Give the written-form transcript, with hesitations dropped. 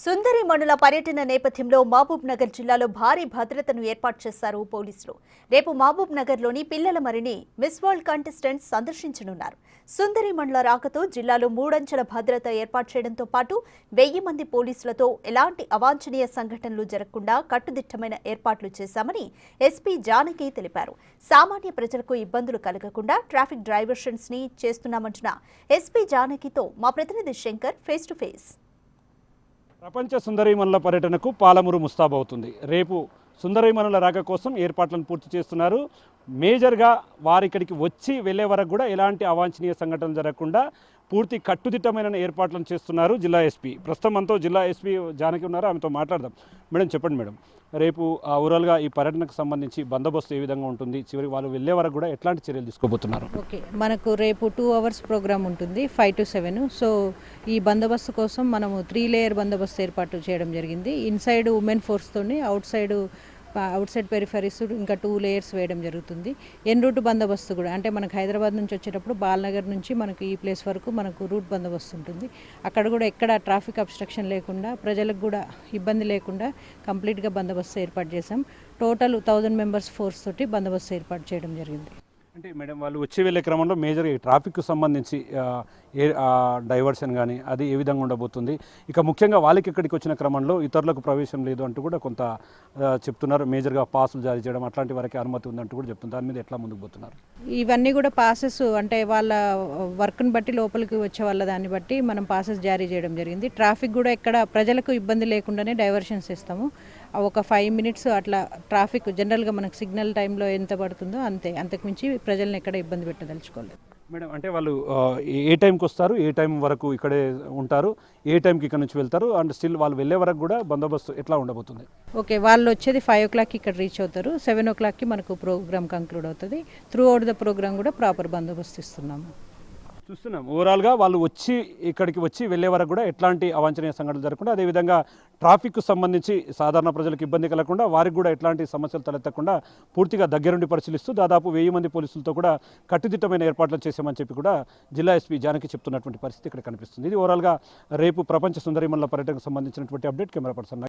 సుందరి మణుల పర్యటన నేపథ్యంలో మహబూబ్ నగర్ జిల్లాలో భారీ భద్రతను ఏర్పాటు చేశారు పోలీసులు. రేపు మహబూబ్ నగర్లోని పిల్లల మరిని మిస్ వరల్డ్ కంటెస్టెంట్స్ సందర్శించనున్నారు. సుందరి మణుల రాకతో జిల్లాలో మూడంచెల భద్రత ఏర్పాటు చేయడంతో పాటు 1000 మంది పోలీసులతో ఎలాంటి అవాంఛనీయ సంఘటనలు జరగకుండా కట్టుదిట్టమైన ఏర్పాట్లు చేశామని ఎస్పీ జానకి తెలిపారు. సామాన్య ప్రజలకు ఇబ్బందులు కలగకుండా ట్రాఫిక్ డైవర్షన్స్ ని చేస్తున్నామంటున్న ఎస్పీ జానకితో మా ప్రతినిధి శంకర్ ఫేస్ టు ఫేస్. ప్రపంచ సుందరీమణుల పర్యటనకు పాలమూరు ముస్తాబవుతుంది. రేపు సుందరీమణుల రాక కోసం ఏర్పాట్లను పూర్తి చేస్తున్నారు. మేజర్గా వారిక్కడికి వచ్చి వెళ్లే వరకు కూడా ఎలాంటి అవాంఛనీయ సంఘటనలు జరగకుండా పూర్తి కట్టుదిట్టమైన ఏర్పాట్లను చేస్తున్నారు జిల్లా ఎస్పీ. ప్రస్తుతం మనతో జిల్లా ఎస్పీ జానకి ఉన్నారు, ఆమెతో మాట్లాడదాం. మేడం చెప్పండి మేడం, రేపు ఓవరాల్గా ఈ పర్యటనకు సంబంధించి బందోబస్తు ఏ విధంగా ఉంటుంది, చివరికి వాళ్ళు వెళ్లే వరకు కూడా ఎట్లాంటి చర్యలు తీసుకోబోతున్నారు? ఓకే, మనకు రేపు 2 hours ప్రోగ్రామ్ ఉంటుంది 5 to 7. సో ఈ బందోబస్తు కోసం మనము 3 లేయర్ బందోబస్తు ఏర్పాటు చేయడం జరిగింది. ఇన్సైడ్ ఉమెన్ ఫోర్స్తోని అవుట్ సైడ్ పెరిఫరీస్ ఇంకా 2 layers వేయడం జరుగుతుంది. ఎన్ రూట్ బందోబస్తు కూడా, అంటే మనకు హైదరాబాద్ నుంచి వచ్చేటప్పుడు బాలనగర్ నుంచి మనకు ఈ ప్లేస్ వరకు మనకు రూట్ బందోబస్తు ఉంటుంది. అక్కడ కూడా ఎక్కడ ట్రాఫిక్ అబ్స్ట్రక్షన్ లేకుండా, ప్రజలకు కూడా ఇబ్బంది లేకుండా కంప్లీట్గా బందోబస్తు ఏర్పాటు చేసాం. టోటల్ 1000 members ఫోర్స్ తోటి బందోబస్తు ఏర్పాటు చేయడం జరిగింది. అంటే మేడం, వాళ్ళు వచ్చి వెళ్ళే క్రమంలో మేజర్ ట్రాఫిక్కు సంబంధించి డైవర్షన్ కానీ అది ఏ విధంగా ఉండబోతుంది, ఇక ముఖ్యంగా వాళ్ళకి ఇక్కడికి వచ్చిన క్రమంలో ఇతరులకు ప్రవేశం లేదు అంటూ కూడా కొంత చెప్తున్నారు. మేజర్గా పాసులు జారీ చేయడం అట్లాంటి వరకు అనుమతి ఉందంటూ కూడా చెప్తున్నారు. దాని మీద ఎట్లా ముందుకు పోతున్నారు? ఇవన్నీ కూడా పాసెస్, అంటే వాళ్ళ వర్క్ని బట్టి లోపలికి వచ్చే వాళ్ళ దాన్ని బట్టి మనం పాసెస్ జారీ చేయడం జరిగింది. ట్రాఫిక్ కూడా ఎక్కడ ప్రజలకు ఇబ్బంది లేకుండానే డైవర్షన్స్ ఇస్తాము. ఒక 5 minutes అట్లా ట్రాఫిక్ జనరల్గా మనకు సిగ్నల్ టైంలో ఎంత పడుతుందో అంతకుమించి ప్రజల్ని ఎక్కడ ఇబ్బంది పెట్టదలుచుకోలేదు. మేడం, అంటే వాళ్ళు ఏ టైంకి వస్తారు, ఏ టైం వరకు ఇక్కడే ఉంటారు, ఏ టైంకి ఇక్కడ నుంచి వెళ్తారు, అండ్ స్టిల్ వాళ్ళు వెళ్ళే వరకు కూడా బందోబస్తు ఎట్లా ఉండబోతుంది? ఓకే, వాళ్ళు వచ్చేది 5 o'clock ఇక్కడ రీచ్ అవుతారు. 7 o'clock మనకు ప్రోగ్రామ్ కంక్లూడ్ అవుతుంది. త్రూ అవుట్ ద ప్రోగ్రామ్ కూడా ప్రాపర్ బందోబస్తు ఇస్తున్నాము. చూస్తున్నాం ఓవరాల్గా వాళ్ళు ఇక్కడికి వచ్చి వెళ్ళే వరకు కూడా ఎట్లాంటి అవాంఛనీయ సంఘటనలు జరగకుండా, అదేవిధంగా ట్రాఫిక్కు సంబంధించి సాధారణ ప్రజలకు ఇబ్బంది కలగకుండా, వారికి కూడా ఎట్లాంటి సమస్యలు తలెత్తకుండా పూర్తిగా దగ్గరుండి పరిశీలిస్తూ దాదాపు 1000 మంది పోలీసులతో కూడా కట్టుదిట్టమైన ఏర్పాట్లు చేశామని చెప్పి కూడా జిల్లా ఎస్పీ జానకి చెప్తున్నటువంటి పరిస్థితి ఇక్కడ కనిపిస్తుంది. ఇది ఓవరాల్గా రేపు ప్రపంచ సుందరీమణుల పర్యటనకు సంబంధించినటువంటి అప్డేట్. Camera person